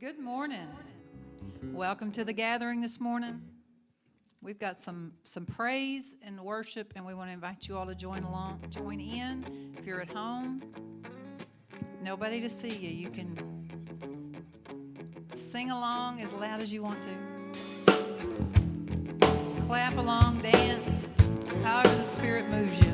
Good morning. Welcome to the gathering this morning. We've got some praise and worship, and we want to invite you all to join in. If you're at home, nobody to see you. You can sing along as loud as you want to. Clap along, dance, however the Spirit moves you.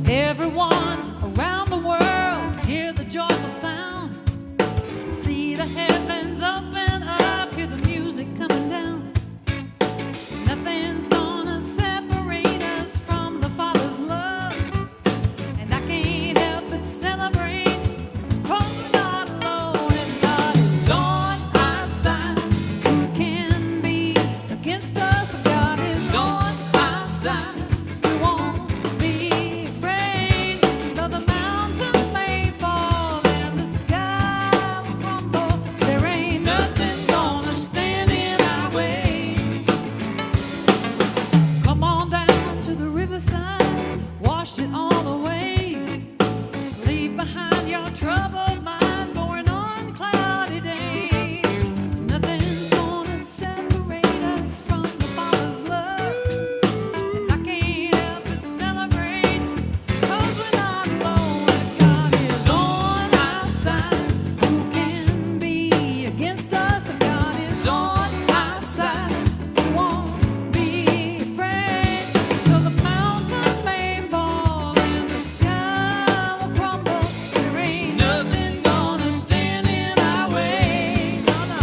Everyone around the world, hear the joyful sound. See the heavens open up, hear the music coming down. Nothing's gonna separate us from the Father's love. And I can't help but celebrate, 'cause we're not alone. And God is on our side. Who can be against us? God is on our side. Wash it all away. Leave behind your troubled mind for an uncloudy day. Nothing's gonna separate us from the Father's love. And I can't help but celebrate, 'cause we're not alone. God is on our side. Who can be against us? If God is on our side, we won't be afraid. Though the mountains may fall and the sky will crumble, there ain't nothing gonna stand in our way. No, no.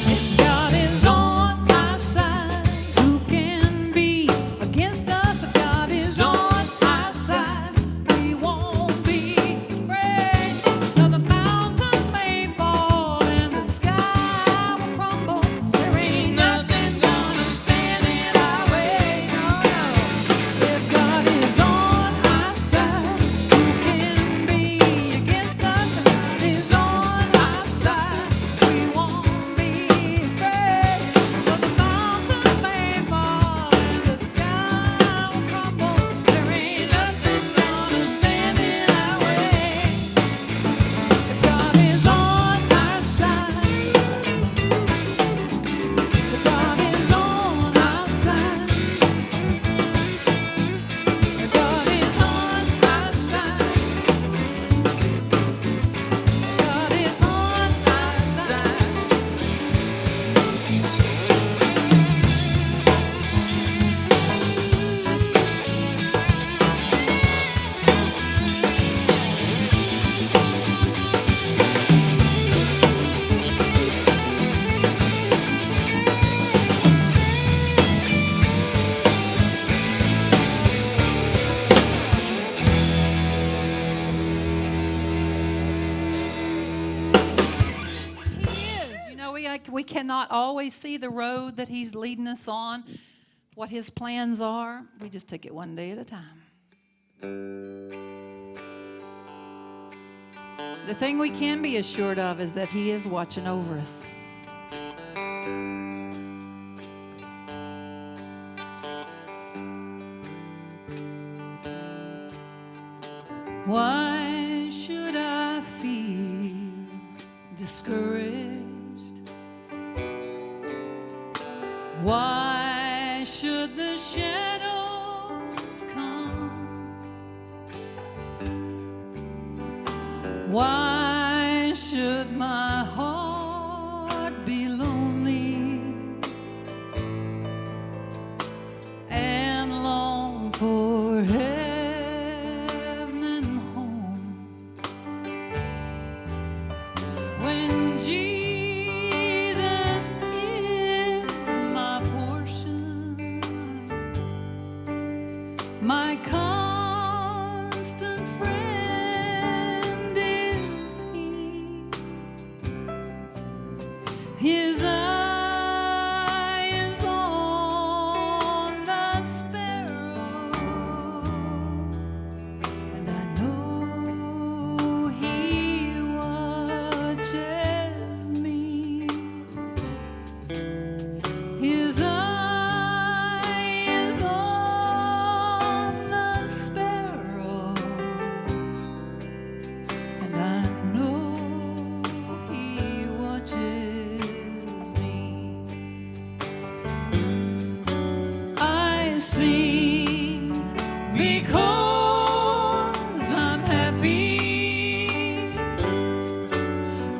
If God is on our side, who can be against us? If God is on our side, we won't be afraid. Though the mountains may fall and the sky will crumble, there ain't nothing gonna stand in our way. No, no. If God is on our side, who can be against us? If God is on our side, we won't be afraid. Though the mountains may fall and the sky will crumble, there ain't nothing gonna stand in our way. If God is on our side, if God is on our side, if God is on our side, God is on our side. He is. You know, we cannot always see the road that He's leading us on, what His plans are. We just take it one day at a time. The thing we can be assured of is that He is watching over us. Why should I feel discouraged? Why should the shadows come? Why should my heart be lonely and long for heaven and home when Jesus is my portion, my constant sing because I'm happy.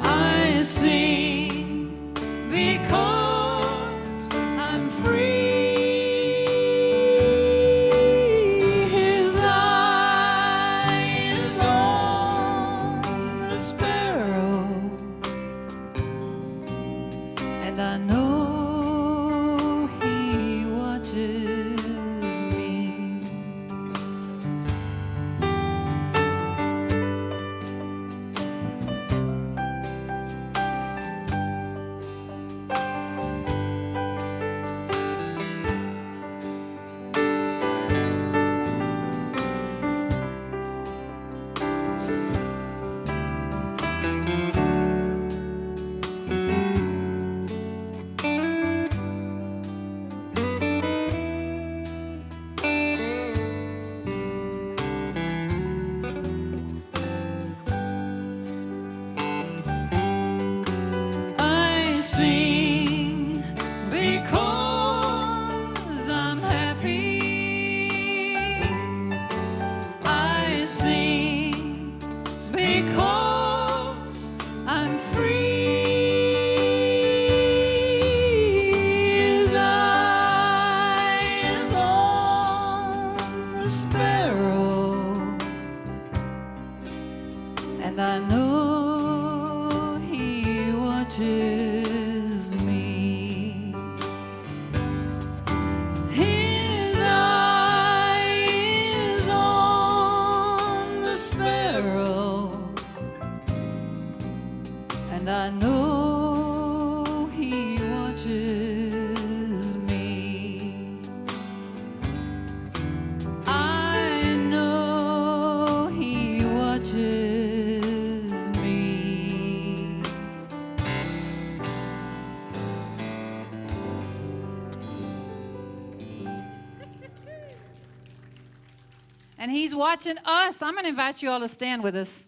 I sing because I'm free. His eye is on the sparrow, and I know he watches me. I sing because I'm happy. I sing because I'm free. His eye is on the sparrow, and I know he watches me. His eye is on the sparrow, and I know he watches me. I know he watches me. And he's watching us. I'm going to invite you all to stand with us.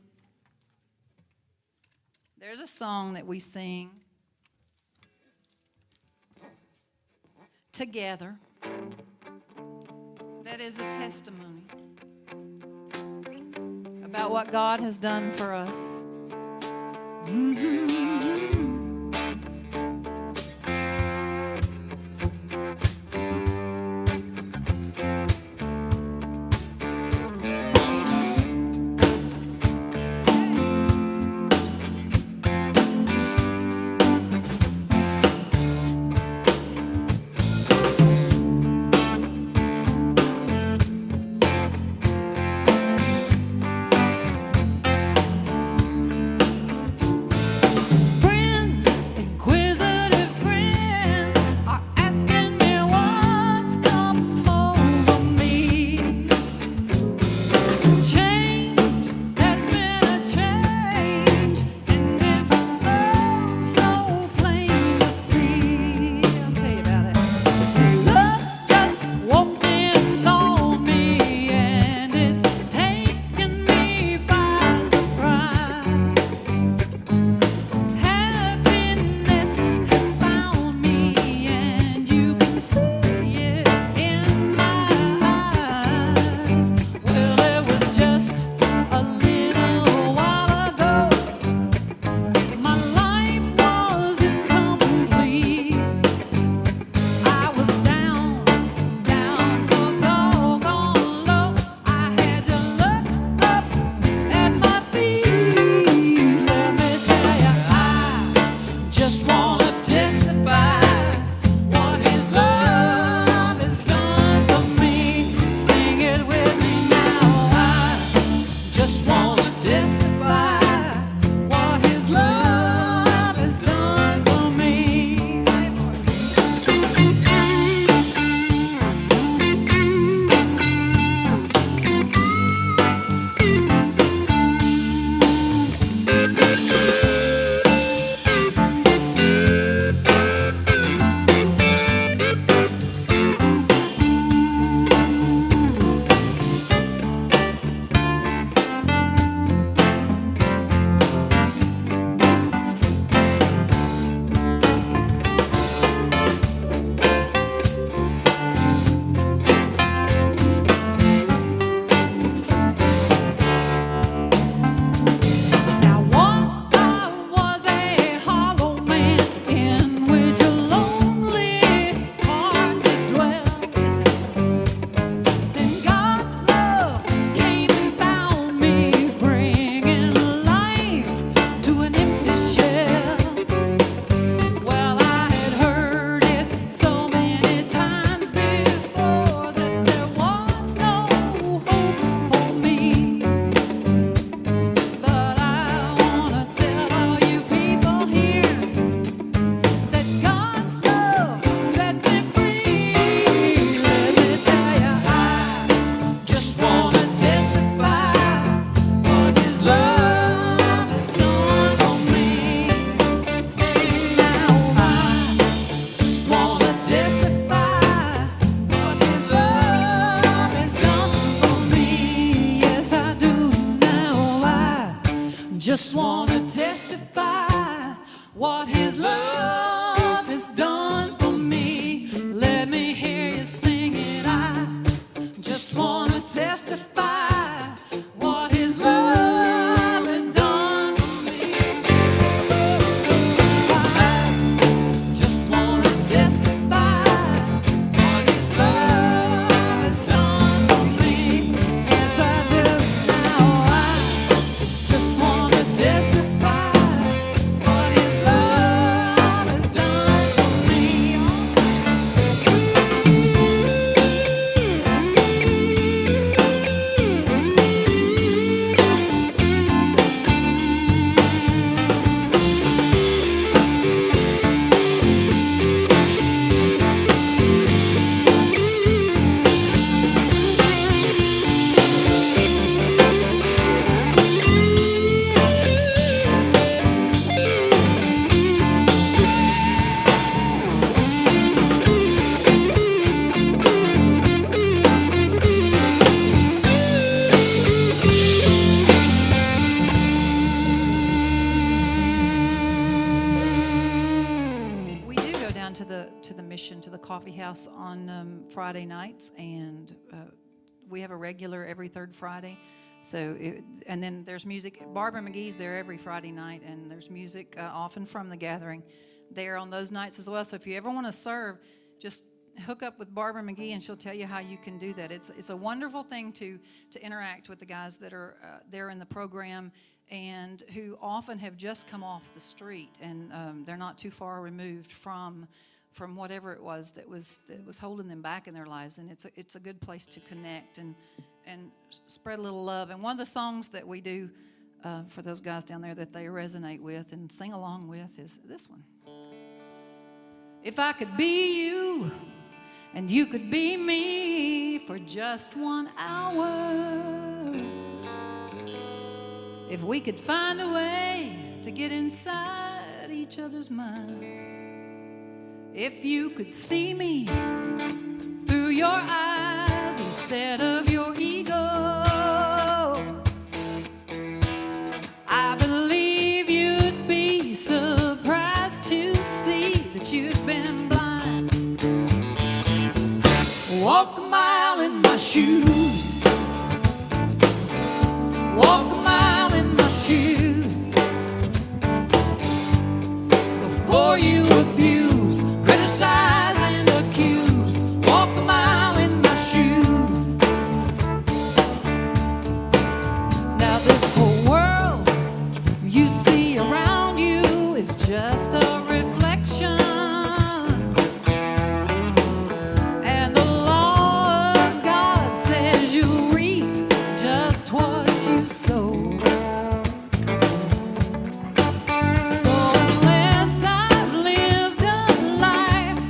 There's a song that we sing together that is a testimony about what God has done for us. just wanna testify what his love has done for me. Let me hear you sing it. I just wanna testify what his love has done for me. I just wanna testify what his love has done for me. Yes, I do. Now I just wanna testify what his love has done for me. We do go down to the mission, to the coffee house on Friday nights, and we have a regular every third Friday. And then there's music. Barbara McGee's there every Friday night, and there's music often from the gathering there on those nights as well. So if you ever want to serve, just hook up with Barbara McGee, and she'll tell you how you can do that. It's a wonderful thing to interact with the guys that are there in the program, and who often have just come off the street, and they're not too far removed from whatever it was that was holding them back in their lives. And it's a good place to connect and spread a little love. And one of the songs that we do for those guys down there that they resonate with and sing along with is this one. If I could be you and you could be me for just 1 hour, if we could find a way to get inside each other's mind, if you could see me through your eyes instead of your ego, I believe you'd be surprised to see that you've been blind. Walk a mile in my shoes, walk a mile in my shoes, before you abuse, criticize and accuse. Walk a mile in my shoes. Now this whole world you see around you is just a reflection, and the law of God says you reap just what you sow. So unless I've lived a life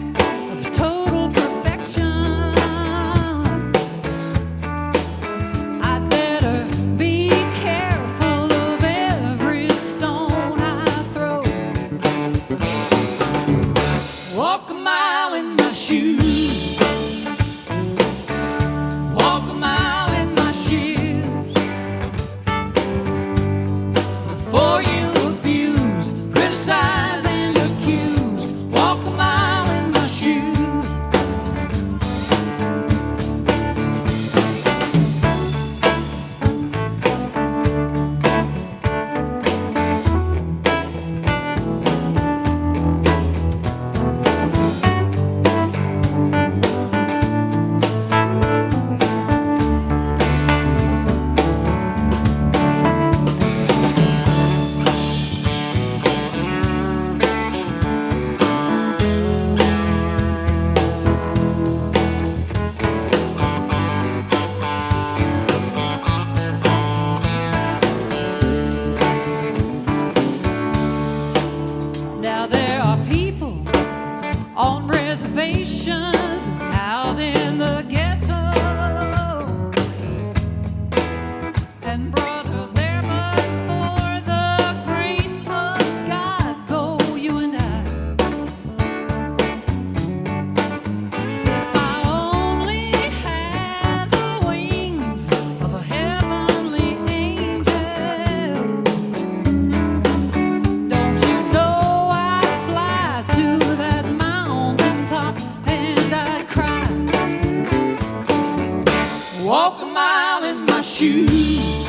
Walk a mile in my shoes.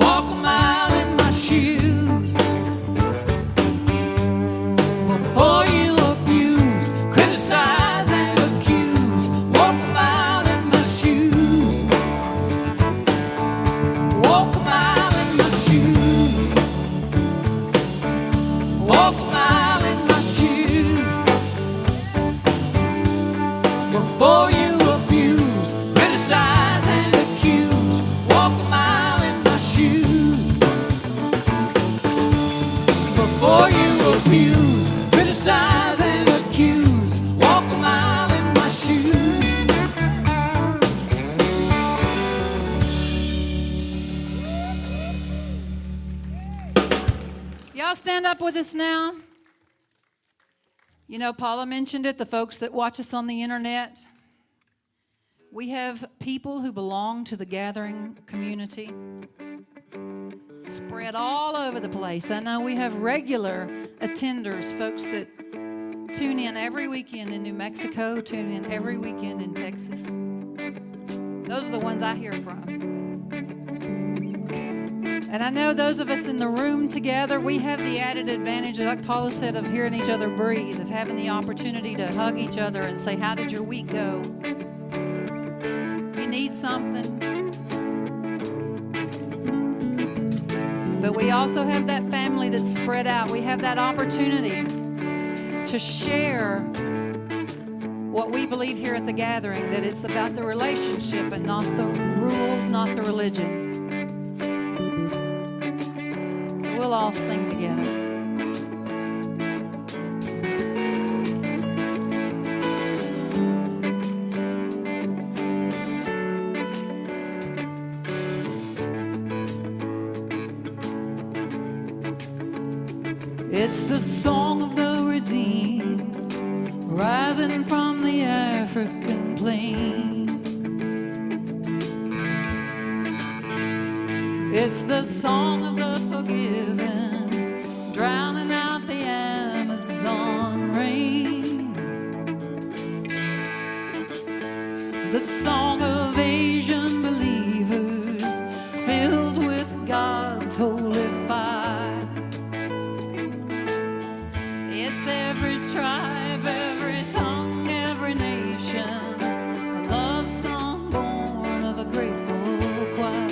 Walk a mile in my shoes. Before you abuse, criticize and accuse. Walk a mile in my shoes. Walk a mile in my shoes. Walk a mile in my shoes. Before you abuse, criticize and accuse. Walk a mile in my shoes. Before you abuse, criticize and accuse. Walk a mile in my shoes. Y'all stand up with us now. You know, Paula mentioned it, the folks that watch us on the internet. We have people who belong to the gathering community spread all over the place. I know we have regular attenders, folks that tune in every weekend in New Mexico, tune in every weekend in Texas. Those are the ones I hear from. And I know those of us in the room together, we have the added advantage, like Paula said, of hearing each other breathe, of having the opportunity to hug each other and say, how did your week go? You need something. But we also have that family that's spread out. We have that opportunity to share what we believe here at the gathering, that it's about the relationship and not the rules, not the religion. We'll all sing together. It's the song of the redeemed, rising from the African plain. It's the song of the forgiven, drowning out the Amazon rain. The song of Asian believers, filled with God's holy fire. It's every tribe, every tongue, every nation, a love song born of a grateful choir.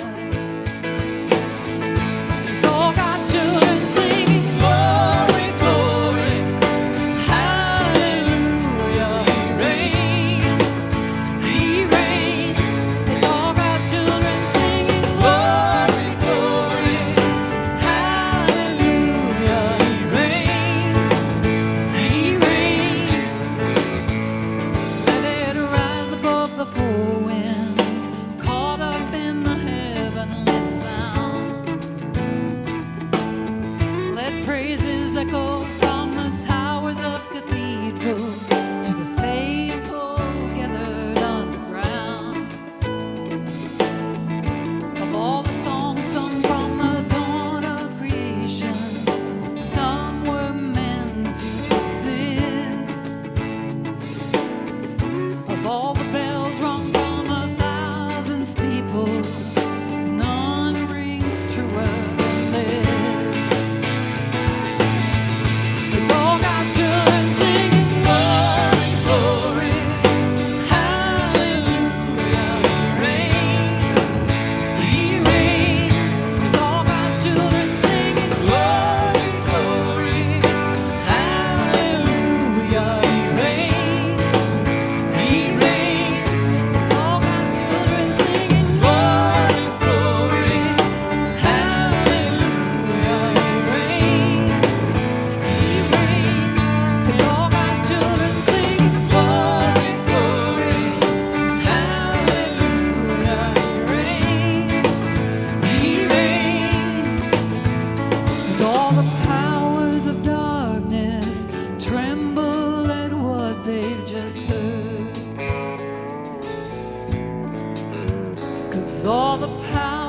All the power